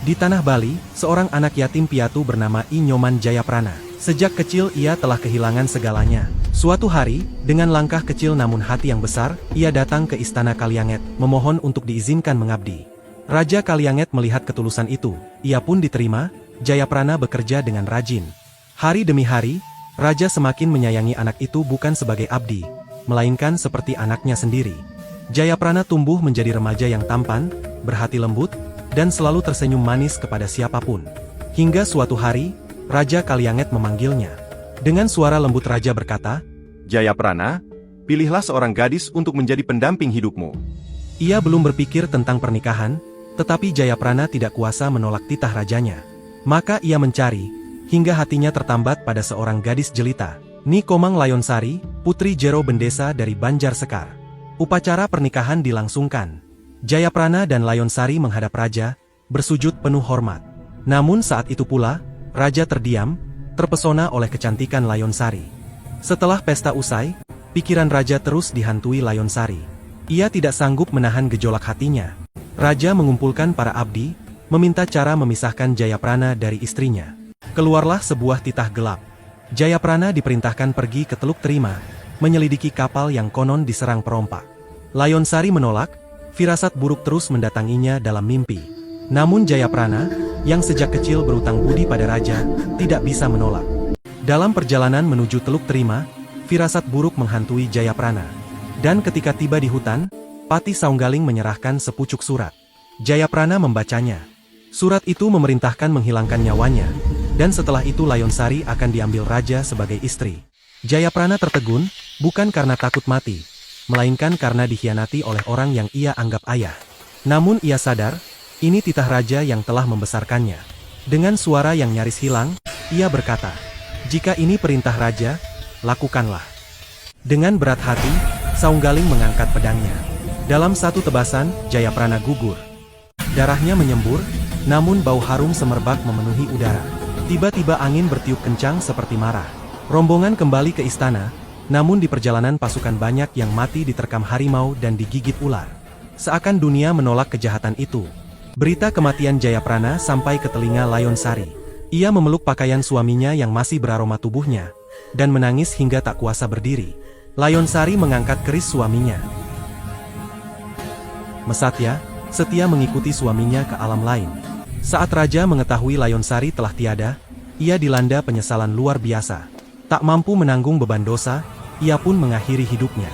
Di tanah Bali, seorang anak yatim piatu bernama I Nyoman Jayaprana. Sejak kecil ia telah kehilangan segalanya. Suatu hari, dengan langkah kecil namun hati yang besar, ia datang ke istana Kalianget, memohon untuk diizinkan mengabdi. Raja Kalianget melihat ketulusan itu, ia pun diterima. Jayaprana bekerja dengan rajin. Hari demi hari, Raja semakin menyayangi anak itu bukan sebagai abdi, melainkan seperti anaknya sendiri. Jayaprana tumbuh menjadi remaja yang tampan, berhati lembut, dan selalu tersenyum manis kepada siapapun. Hingga suatu hari, Raja Kalianget memanggilnya. Dengan suara lembut Raja berkata, Jayaprana, pilihlah seorang gadis untuk menjadi pendamping hidupmu. Ia belum berpikir tentang pernikahan, tetapi Jayaprana tidak kuasa menolak titah rajanya. Maka ia mencari, hingga hatinya tertambat pada seorang gadis jelita, Ni Komang Layonsari, putri Jero Bendesa dari Banjar Sekar. Upacara pernikahan dilangsungkan. Jayaprana dan Layonsari menghadap Raja, bersujud penuh hormat. Namun saat itu pula, Raja terdiam, terpesona oleh kecantikan Layonsari. Setelah pesta usai, pikiran Raja terus dihantui Layonsari. Ia tidak sanggup menahan gejolak hatinya. Raja mengumpulkan para abdi, meminta cara memisahkan Jayaprana dari istrinya. Keluarlah sebuah titah gelap. Jayaprana diperintahkan pergi ke Teluk Terima, menyelidiki kapal yang konon diserang perompak. Layonsari menolak. Firasat buruk terus mendatanginya dalam mimpi. Namun Jayaprana, yang sejak kecil berutang budi pada Raja, tidak bisa menolak. Dalam perjalanan menuju Teluk Terima, firasat buruk menghantui Jayaprana. Dan ketika tiba di hutan, Pati Saunggaling menyerahkan sepucuk surat. Jayaprana membacanya. Surat itu memerintahkan menghilangkan nyawanya, dan setelah itu Layonsari akan diambil Raja sebagai istri. Jayaprana tertegun, bukan karena takut mati, melainkan karena dikhianati oleh orang yang ia anggap ayah. Namun ia sadar, ini titah Raja yang telah membesarkannya. Dengan suara yang nyaris hilang, ia berkata, "Jika ini perintah Raja, lakukanlah." Dengan berat hati, Saunggaling mengangkat pedangnya. Dalam satu tebasan, Jayaprana gugur. Darahnya menyembur, namun bau harum semerbak memenuhi udara. Tiba-tiba angin bertiup kencang seperti marah. Rombongan kembali ke istana. Namun di perjalanan pasukan banyak yang mati diterkam harimau dan digigit ular. Seakan dunia menolak kejahatan itu. Berita kematian Jayaprana sampai ke telinga Layonsari. Ia memeluk pakaian suaminya yang masih beraroma tubuhnya, dan menangis hingga tak kuasa berdiri. Layonsari mengangkat keris suaminya. Mesatya, setia mengikuti suaminya ke alam lain. Saat Raja mengetahui Layonsari telah tiada, ia dilanda penyesalan luar biasa. Tak mampu menanggung beban dosa, ia pun mengakhiri hidupnya.